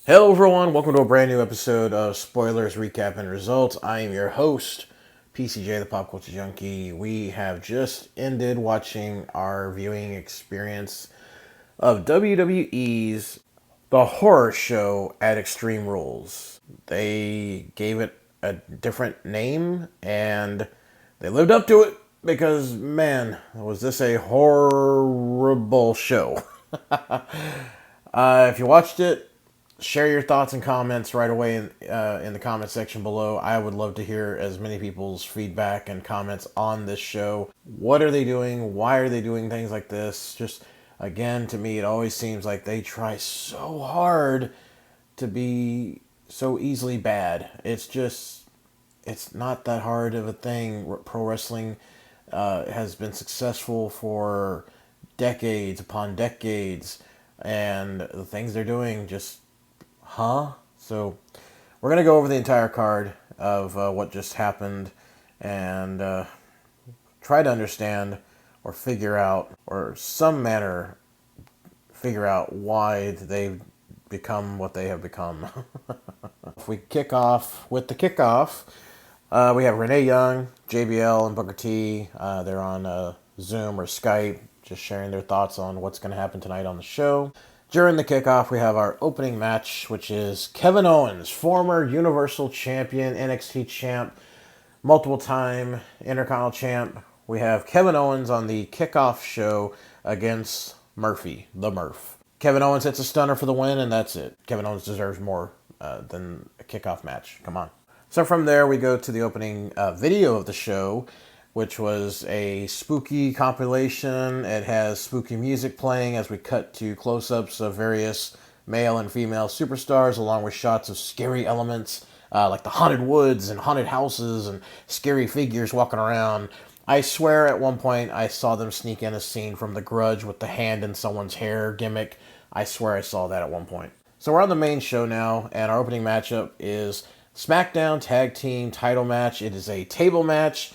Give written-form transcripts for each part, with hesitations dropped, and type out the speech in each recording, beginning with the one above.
Hello everyone, welcome to a brand new episode of Spoilers, Recap, and Results. I am your host, PCJ, the Pop Culture Junkie. We have just ended watching our viewing experience of WWE's The Horror Show at Extreme Rules. They gave it a different name, and they lived up to it because, man, was this a horrible show. If you watched it, share your thoughts and comments right away in the comment section below. I would love to hear as many people's feedback and comments on this show. What are they doing? Why are they doing things like this? Just, again, to me, it always seems like they try so hard to be so easily bad. It's not that hard of a thing. Pro wrestling has been successful for decades upon decades, and the things they're doing just, So we're going to go over the entire card of what just happened and try to understand or figure out, or some manner figure out why they've become what they have become. If we kick off with the kickoff, we have Renee Young, JBL, and Booker T. They're on Zoom or Skype, just sharing their thoughts on what's going to happen tonight on the show. During the kickoff, we have our opening match, which is Kevin Owens, former Universal Champion, NXT Champ, multiple-time Intercontinental Champ. We have Kevin Owens on the kickoff show against Murphy, the Murph. Kevin Owens hits a stunner for the win, and that's it. Kevin Owens deserves more than a kickoff match. Come on. So from there, we go to the opening video of the show, which was a spooky compilation. It has spooky music playing as we cut to close-ups of various male and female superstars, along with shots of scary elements, like the haunted woods and haunted houses and scary figures walking around. I swear at one point I saw them sneak in a scene from The Grudge with the hand in someone's hair gimmick. I swear I saw that at one point. So we're on the main show now, and our opening matchup is SmackDown Tag Team title match. It is a table match.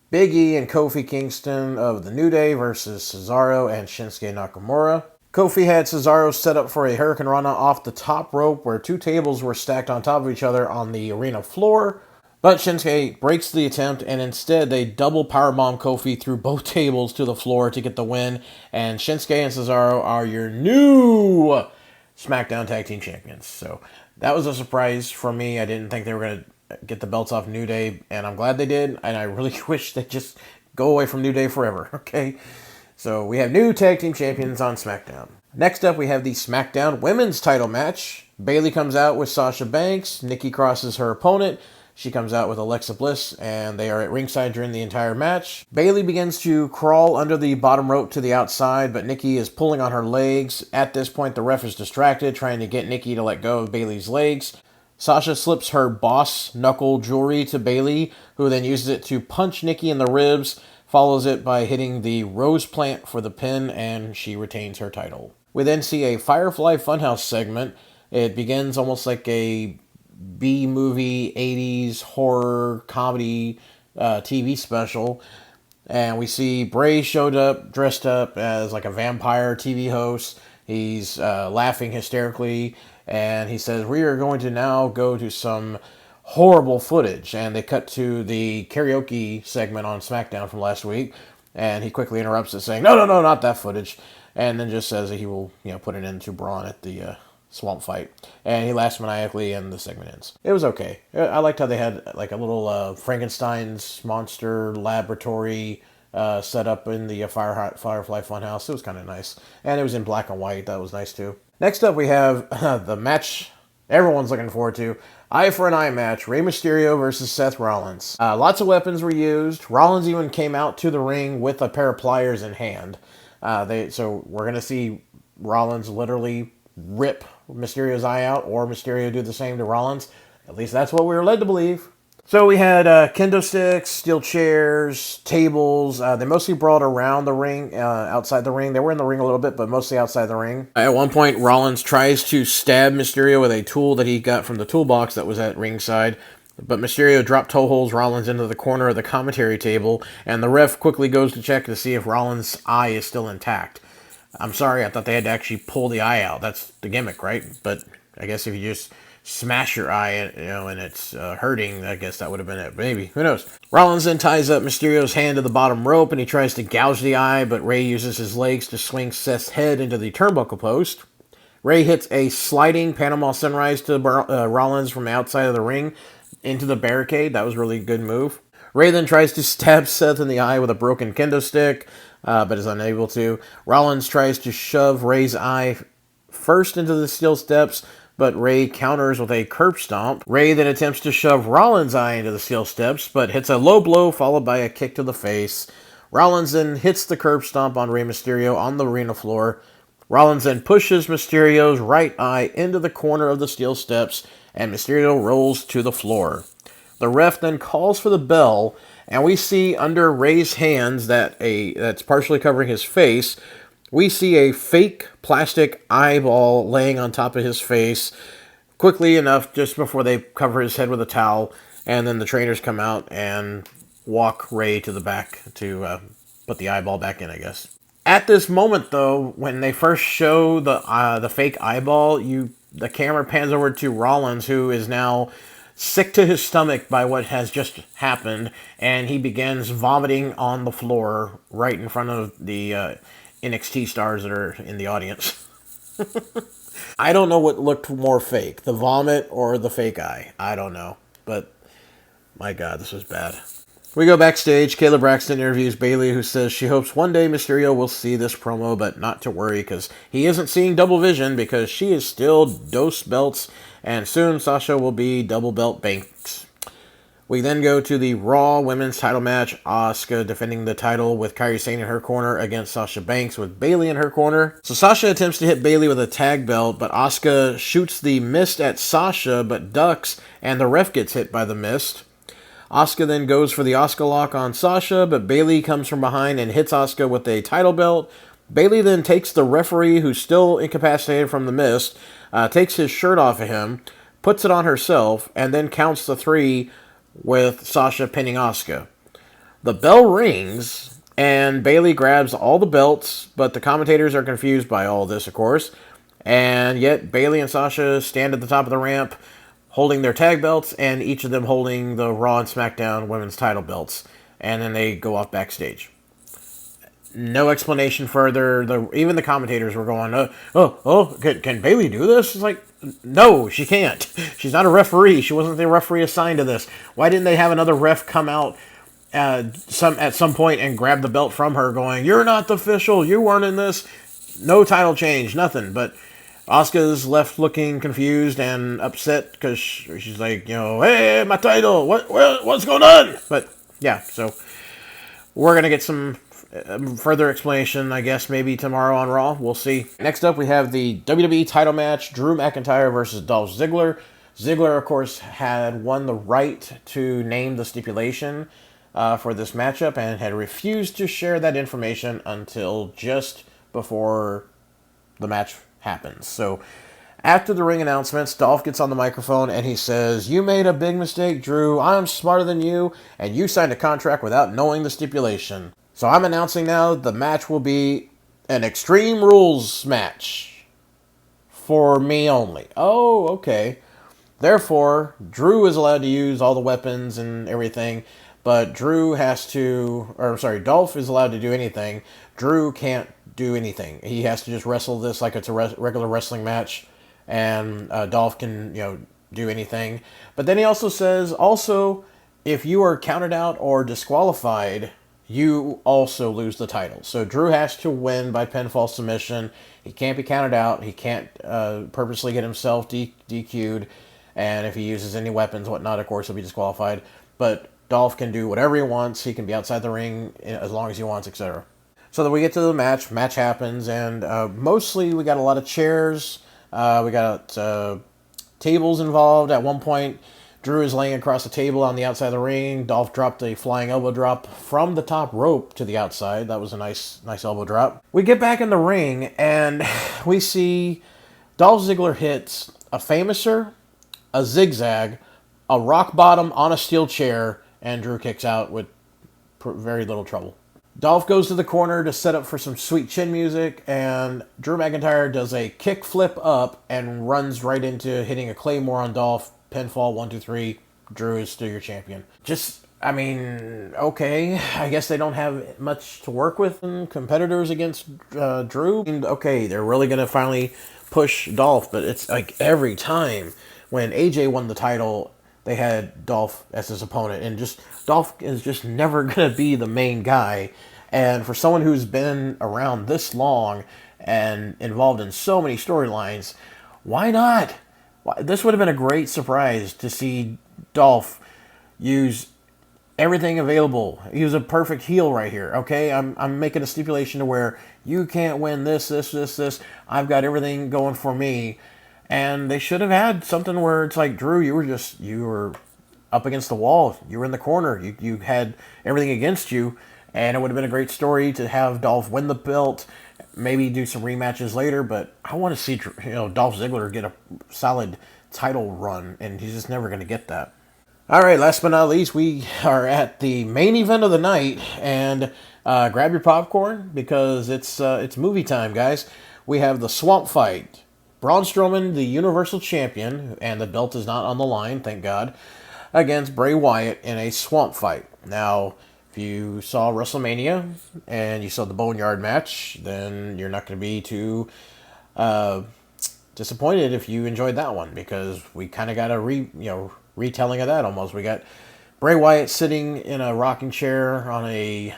Big E and Kofi Kingston of the New Day versus Cesaro and Shinsuke Nakamura. Kofi had Cesaro set up for a Hurricane Rana off the top rope where two tables were stacked on top of each other on the arena floor. But Shinsuke breaks the attempt, and instead they double powerbomb Kofi through both tables to the floor to get the win. And Shinsuke and Cesaro are your new SmackDown Tag Team Champions. So that was a surprise for me. I didn't think they were going to get the belts off New Day, and I'm glad they did, and I really wish they'd just go away from New Day forever, okay? So we have new tag team champions on SmackDown. Next up, we have the SmackDown women's title match. Bayley comes out with Sasha Banks. Nikki crosses her opponent. She comes out with Alexa Bliss, and they are at ringside during the entire match. Bayley begins to crawl under the bottom rope to the outside, but Nikki is pulling on her legs. At this point, the ref is distracted, trying to get Nikki to let go of Bayley's legs. Sasha slips her boss knuckle jewelry to Bayley, who then uses it to punch Nikki in the ribs, follows it by hitting the rose plant for the pin, and she retains her title. We then see a Firefly Funhouse segment. It begins almost like a B-movie, 80s horror comedy TV special. And we see Bray showed up, dressed up as like a vampire TV host. He's laughing hysterically. And he says, we are going to now go to some horrible footage. And they cut to the karaoke segment on SmackDown from last week. And he quickly interrupts it, saying, no, not that footage. And then just says that he will, put an end to Braun at the swamp fight. And he laughs maniacally, and the segment ends. It was okay. I liked how they had like a little Frankenstein's monster laboratory set up in the Firefly Funhouse. It was kind of nice. And it was in black and white. That was nice too. Next up, we have the match everyone's looking forward to. Eye for an eye match. Rey Mysterio versus Seth Rollins. Lots of weapons were used. Rollins even came out to the ring with a pair of pliers in hand. So we're going to see Rollins literally rip Mysterio's eye out, or Mysterio do the same to Rollins. At least that's what we were led to believe. So we had kendo sticks, steel chairs, tables. They mostly brought around the ring, outside the ring. They were in the ring a little bit, but mostly outside the ring. At one point, Rollins tries to stab Mysterio with a tool that he got from the toolbox that was at ringside. But Mysterio drop toe holds Rollins into the corner of the commentary table, and the ref quickly goes to check to see if Rollins' eye is still intact. I'm sorry, I thought they had to actually pull the eye out. That's the gimmick, right? But I guess if you just smash your eye, and it's hurting, I guess that would have been it. Maybe. Who knows? Rollins then ties up Mysterio's hand to the bottom rope, and he tries to gouge the eye, but Ray uses his legs to swing Seth's head into the turnbuckle post. Ray hits a sliding Panama Sunrise to Rollins from the outside of the ring into the barricade. That was a really good move. Ray then tries to stab Seth in the eye with a broken kendo stick, but is unable to. Rollins tries to shove Ray's eye first into the steel steps, but Ray counters with a curb stomp. Ray then attempts to shove Rollins' eye into the steel steps, but hits a low blow followed by a kick to the face. Rollins then hits the curb stomp on Rey Mysterio on the arena floor. Rollins then pushes Mysterio's right eye into the corner of the steel steps, and Mysterio rolls to the floor. The ref then calls for the bell, and we see under Ray's hands that's partially covering his face, we see a fake plastic eyeball laying on top of his face quickly enough just before they cover his head with a towel, and then the trainers come out and walk Ray to the back to put the eyeball back in, I guess. At this moment, though, when they first show the fake eyeball, the camera pans over to Rollins, who is now sick to his stomach by what has just happened, and he begins vomiting on the floor right in front of the NXT stars that are in the audience. I don't know what looked more fake, the vomit or the fake eye. I don't know, but my God, this was bad. We go backstage. Kayla Braxton interviews Bayley, who says she hopes one day Mysterio will see this promo, but not to worry because he isn't seeing double vision because she is still dose belts, and soon Sasha will be double belt Banks. We then go to the Raw Women's title match. Asuka defending the title with Kairi Sane in her corner against Sasha Banks with Bayley in her corner. So Sasha attempts to hit Bayley with a tag belt, but Asuka shoots the mist at Sasha but ducks, and the ref gets hit by the mist. Asuka then goes for the Asuka lock on Sasha, but Bayley comes from behind and hits Asuka with a title belt. Bayley then takes the referee, who's still incapacitated from the mist, takes his shirt off of him, puts it on herself, and then counts the 3 with Sasha pinning Asuka. The bell rings, and Bayley grabs all the belts, but the commentators are confused by all this, of course. And yet Bayley and Sasha stand at the top of the ramp, holding their tag belts, and each of them holding the Raw and SmackDown women's title belts. And then they go off backstage. No explanation further. Even the commentators were going, can Bayley do this? It's like, no, she can't. She's not a referee. She wasn't the referee assigned to this. Why didn't they have another ref come out at some point and grab the belt from her going, you're not the official, you weren't in this. No title change, nothing. But Asuka's left looking confused and upset because she's like, hey, my title, what's going on? But yeah, so we're going to get some further explanation, I guess, maybe tomorrow on Raw. We'll see. Next up, we have the WWE title match, Drew McIntyre versus Dolph Ziggler. Ziggler, of course, had won the right to name the stipulation for this matchup and had refused to share that information until just before the match happens. So after the ring announcements, Dolph gets on the microphone and he says, you made a big mistake, Drew. I'm smarter than you, and you signed a contract without knowing the stipulation. So I'm announcing now the match will be an Extreme Rules match for me only. Oh, okay. Therefore, Drew is allowed to use all the weapons and everything, but Dolph is allowed to do anything. Drew can't do anything. He has to just wrestle this like it's a regular wrestling match, and Dolph can, do anything. But then he also says, if you are counted out or disqualified, you also lose the title. So Drew has to win by pinfall submission. He can't be counted out. He can't purposely get himself DQ'd. And if he uses any weapons, whatnot, of course, he'll be disqualified. But Dolph can do whatever he wants. He can be outside the ring as long as he wants, etc. So then we get to the match. Match happens, and mostly we got a lot of chairs. We got tables involved. At one point, Drew is laying across the table on the outside of the ring. Dolph dropped a flying elbow drop from the top rope to the outside. That was a nice elbow drop. We get back in the ring, and we see Dolph Ziggler hits a Famouser, a zigzag, a rock bottom on a steel chair, and Drew kicks out with very little trouble. Dolph goes to the corner to set up for some sweet chin music, and Drew McIntyre does a kick flip up and runs right into hitting a Claymore on Dolph. Pinfall, 1, 2, 3. Drew is still your champion. Just, I mean, okay. I guess they don't have much to work with in competitors against Drew. Okay, they're really going to finally push Dolph, but it's like every time when AJ won the title, they had Dolph as his opponent, and just Dolph is just never going to be the main guy. And for someone who's been around this long and involved in so many storylines, why not? This would have been a great surprise to see Dolph use everything available. He was a perfect heel right here, okay? I'm making a stipulation to where you can't win this. I've got everything going for me. And they should have had something where it's like, Drew, you were up against the wall. You were in the corner. You had everything against you. And it would have been a great story to have Dolph win the belt, maybe do some rematches later. But I want to see, Dolph Ziggler get a solid title run, and he's just never going to get that. All right, last but not least, we are at the main event of the night, and grab your popcorn because it's movie time, guys. We have the Swamp Fight. Braun Strowman, the Universal Champion, and the belt is not on the line, thank God, against Bray Wyatt in a Swamp Fight. Now, if you saw WrestleMania and you saw the Boneyard match, then you're not going to be too disappointed if you enjoyed that one, because we kind of got a retelling of that almost. We got Bray Wyatt sitting in a rocking chair on a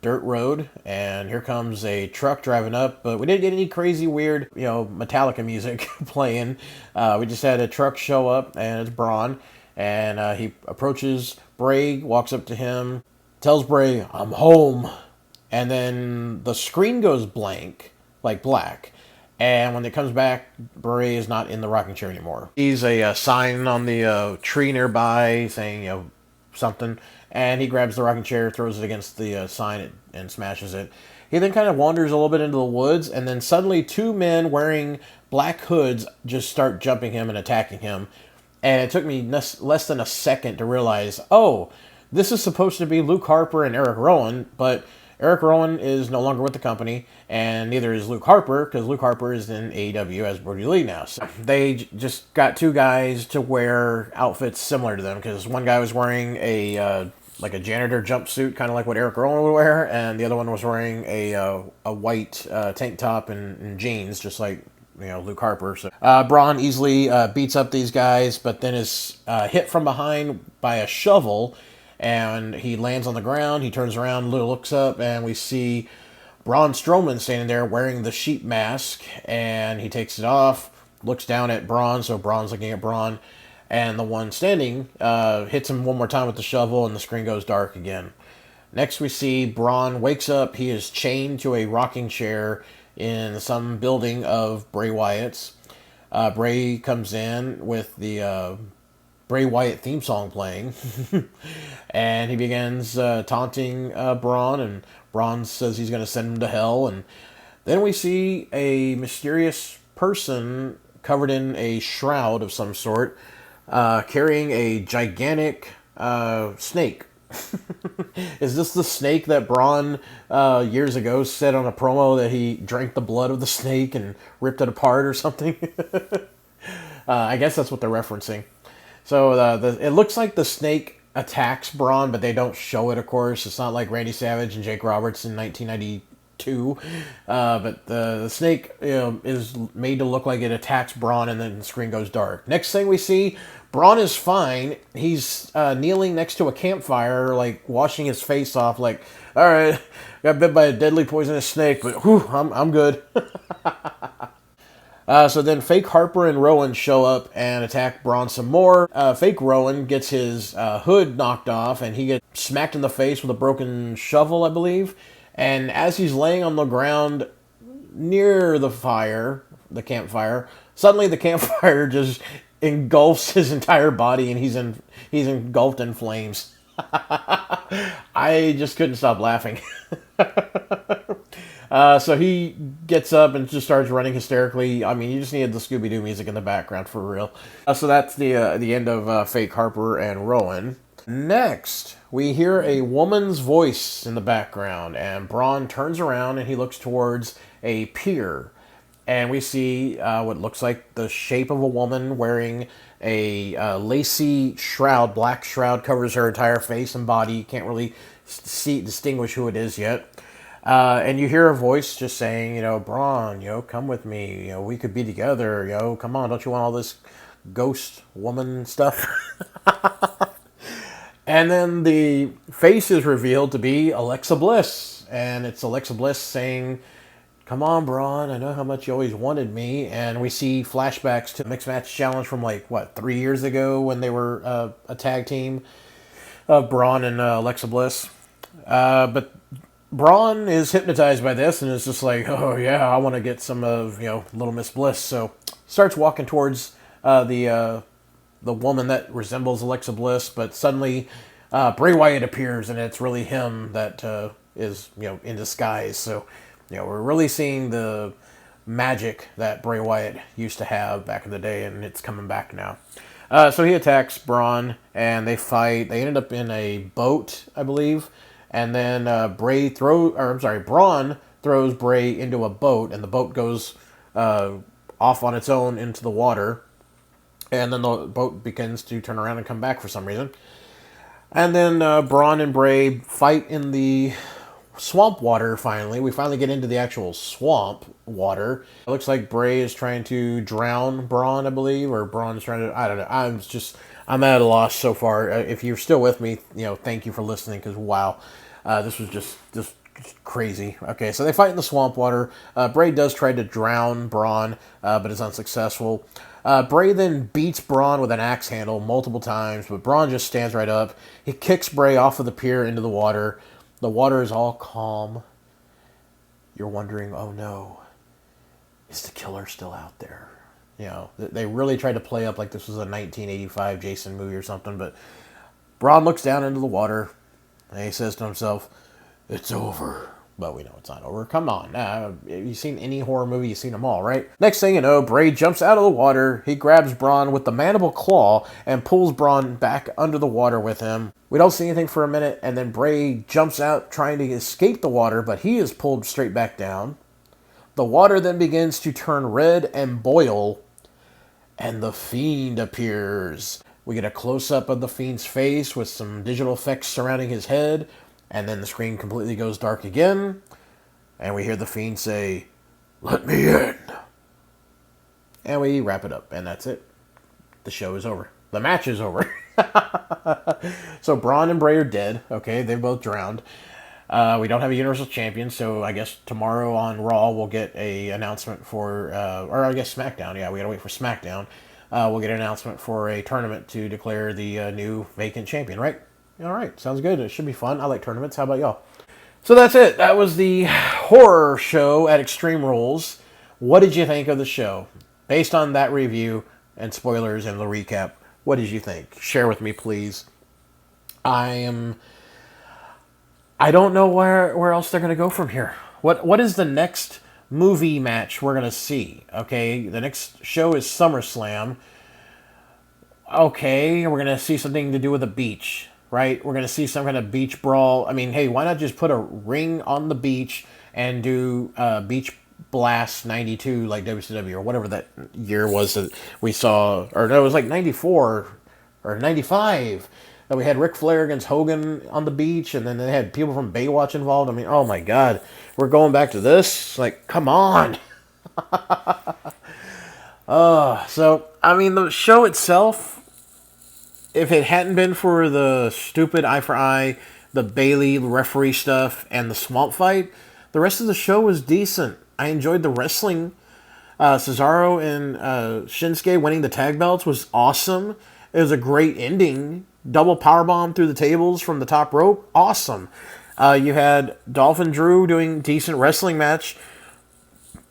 dirt road, and here comes a truck driving up, but we didn't get any crazy weird Metallica music playing. We just had a truck show up, and it's Braun, and he approaches Bray, walks up to him, tells Bray, "I'm home," and then the screen goes blank, like black, and when it comes back, Bray is not in the rocking chair anymore. He's a sign on the tree nearby saying something, and he grabs the rocking chair, throws it against the sign, and smashes it. He then kind of wanders a little bit into the woods, and then suddenly two men wearing black hoods just start jumping him and attacking him. And it took me less than a second to realize, oh, this is supposed to be Luke Harper and Eric Rowan, but Eric Rowan is no longer with the company, and neither is Luke Harper, because Luke Harper is in AEW as Brody Lee now. So they just got two guys to wear outfits similar to them, because one guy was wearing a janitor jumpsuit, kind of like what Eric Rowan would wear, and the other one was wearing a white tank top and jeans, just like Luke Harper. So Braun easily beats up these guys, but then is hit from behind by a shovel, and he lands on the ground. He turns around, looks up, and we see Braun Strowman standing there wearing the sheep mask, and he takes it off, looks down at Braun, so Braun's looking at Braun, and the one standing hits him one more time with the shovel, and the screen goes dark again. Next we see Braun wakes up. He is chained to a rocking chair in some building of Bray Wyatt's. Bray comes in with the Bray Wyatt theme song playing, and he begins taunting Braun, and Braun says he's going to send him to hell. And then we see a mysterious person covered in a shroud of some sort, carrying a gigantic snake. Is this the snake that Braun years ago said on a promo that he drank the blood of the snake and ripped it apart or something? I guess that's what they're referencing. So it looks like the snake attacks Braun, but they don't show it, of course. It's not like Randy Savage and Jake Roberts in 1992. But the snake is made to look like it attacks Braun, and then the screen goes dark. Next thing we see, Braun is fine. He's kneeling next to a campfire, like washing his face off, like, all right, got bit by a deadly poisonous snake, but whew, I'm good. So then fake Harper and Rowan show up and attack Braun some more. Fake Rowan gets his hood knocked off, and he gets smacked in the face with a broken shovel, I believe. And as he's laying on the ground near the campfire, suddenly the campfire just engulfs his entire body, and he's engulfed in flames. I just couldn't stop laughing. So he gets up and just starts running hysterically. I mean, you just needed the Scooby-Doo music in the background for real. So that's the end of fake Harper and Rowan. Next, we hear a woman's voice in the background, and Braun turns around and he looks towards a pier. And we see what looks like the shape of a woman wearing a lacy shroud. Black shroud covers her entire face and body. You can't really distinguish who it is yet. And you hear a voice just saying, Braun, come with me. We could be together. Come on, don't you want all this ghost woman stuff? And then the face is revealed to be Alexa Bliss. And it's Alexa Bliss saying, come on, Braun, I know how much you always wanted me. And we see flashbacks to Mixed Match Challenge from 3 years ago when they were a tag team of Braun and Alexa Bliss. But Braun is hypnotized by this and is just like, oh yeah, I want to get some of, Little Miss Bliss. So starts walking towards the woman that resembles Alexa Bliss, but suddenly Bray Wyatt appears, and it's really him that is, in disguise. So, we're really seeing the magic that Bray Wyatt used to have back in the day, and it's coming back now. So he attacks Braun, and they fight. They ended up in a boat, I believe, and then Braun throws Bray into a boat, and the boat goes off on its own into the water. And then the boat begins to turn around and come back for some reason. And then Braun and Bray fight in the swamp water finally. We finally get into the actual swamp water. It looks like Bray is trying to drown Braun, I believe. Or Braun's trying to... I don't know. I'm at a loss so far. If you're still with me, thank you for listening. Because, wow. This was just crazy. Okay, so they fight in the swamp water. Bray does try to drown Braun, but is unsuccessful. Bray then beats Braun with an axe handle multiple times, but Braun just stands right up. He kicks Bray off of the pier into the water. The water is all calm. You're wondering, oh no, is the killer still out there? They really tried to play up like this was a 1985 Jason movie or something, but Braun looks down into the water, and he says to himself, it's over. But we know it's not over. Come on. Have you seen any horror movie? You've seen them all, right? Next thing you know, Bray jumps out of the water. He grabs Braun with the mandible claw and pulls Braun back under the water with him. We don't see anything for a minute, and then Bray jumps out trying to escape the water, but he is pulled straight back down. The water then begins to turn red and boil, and the Fiend appears. We get a close-up of the Fiend's face with some digital effects surrounding his head. And then the screen completely goes dark again. And we hear the Fiend say, let me in. And we wrap it up. And that's it. The show is over. The match is over. So Braun and Bray are dead. Okay, they both drowned. We don't have a Universal Champion. So I guess tomorrow on Raw we'll get a announcement for... or I guess SmackDown. Yeah, we gotta wait for SmackDown. We'll get an announcement for a tournament to declare the new vacant champion, right? All right, sounds good. It should be fun. I like tournaments. How about y'all? So that's it. That was the horror show at Extreme Rules. What did you think of the show? Based on that review and spoilers and the recap, what did you think? Share with me, please. I don't know where else they're going to go from here. What is the next movie match we're going to see? Okay, the next show is SummerSlam. Okay, we're going to see something to do with a beach. Right? We're going to see some kind of beach brawl. I mean, hey, why not just put a ring on the beach and do Beach Blast 92 like WCW or whatever that year was that we saw. Or no, it was like 94 or 95 that we had Ric Flair against Hogan on the beach, and then they had people from Baywatch involved. I mean, oh my God. We're going back to this? Like, come on. So, I mean, the show itself... If it hadn't been for the stupid eye for eye, the Bailey referee stuff, and the swamp fight, the rest of the show was decent. I enjoyed the wrestling. Cesaro and Shinsuke winning the tag belts was awesome. It was a great ending. Double powerbomb through the tables from the top rope. Awesome. You had Dolph and Drew doing decent wrestling match.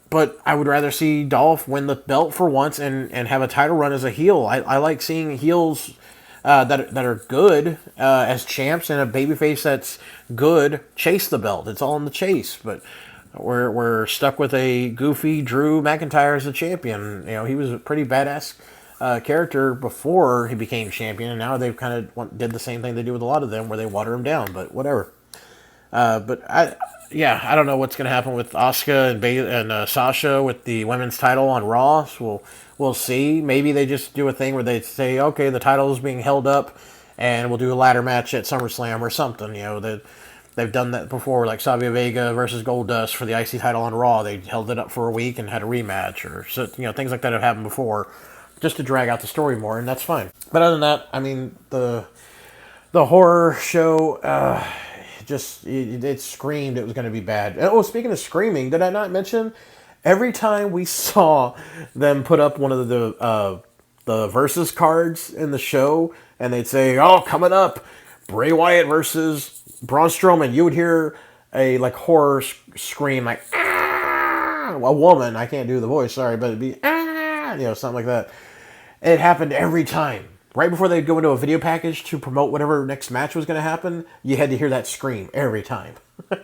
But I would rather see Dolph win the belt for once and have a title run as a heel. I like seeing heels... that are good as champs, and a babyface that's good chase the belt. It's all in the chase, but we're stuck with a goofy Drew McIntyre as a champion. He was a pretty badass character before he became champion, and now they've kind of did the same thing they do with a lot of them, where they water him down. But whatever. I don't know what's going to happen with Asuka and Sasha with the women's title on Raw. So we'll see. Maybe they just do a thing where they say, okay, the title is being held up, and we'll do a ladder match at SummerSlam or something. They've done that before, like Savio Vega versus Goldust for the IC title on Raw. They held it up for a week and had a rematch, or things like that have happened before, just to drag out the story more, and that's fine. But other than that, I mean, the horror show. It screamed it was going to be bad. Oh, speaking of screaming, did I not mention every time we saw them put up one of the versus cards in the show, and they'd say, "Oh, coming up, Bray Wyatt versus Braun Strowman," you would hear a horror scream, like "ah!" A woman. I can't do the voice, sorry, but it'd be "ah!" Something like that. It happened every time. Right before they'd go into a video package to promote whatever next match was going to happen, you had to hear that scream every time. All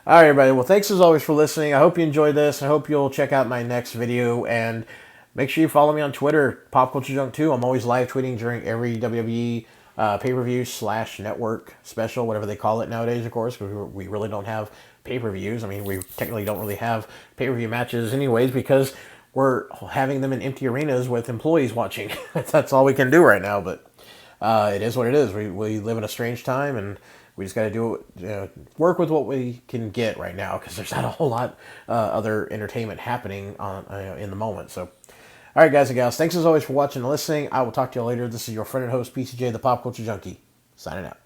right, everybody. Well, thanks as always for listening. I hope you enjoyed this. I hope you'll check out my next video. And make sure you follow me on Twitter, Pop Culture Junk 2. I'm always live tweeting during every WWE pay-per-view / network special, whatever they call it nowadays, of course, because we really don't have pay-per-views. I mean, we technically don't really have pay-per-view matches anyways, because we're having them in empty arenas with employees watching. That's all we can do right now, but it is what it is. We live in a strange time, and we just got to work with what we can get right now, because there's not a whole lot other entertainment happening in the moment. So, all right, guys and gals, thanks as always for watching and listening. I will talk to you later. This is your friend and host, PCJ, the Pop Culture Junkie, signing out.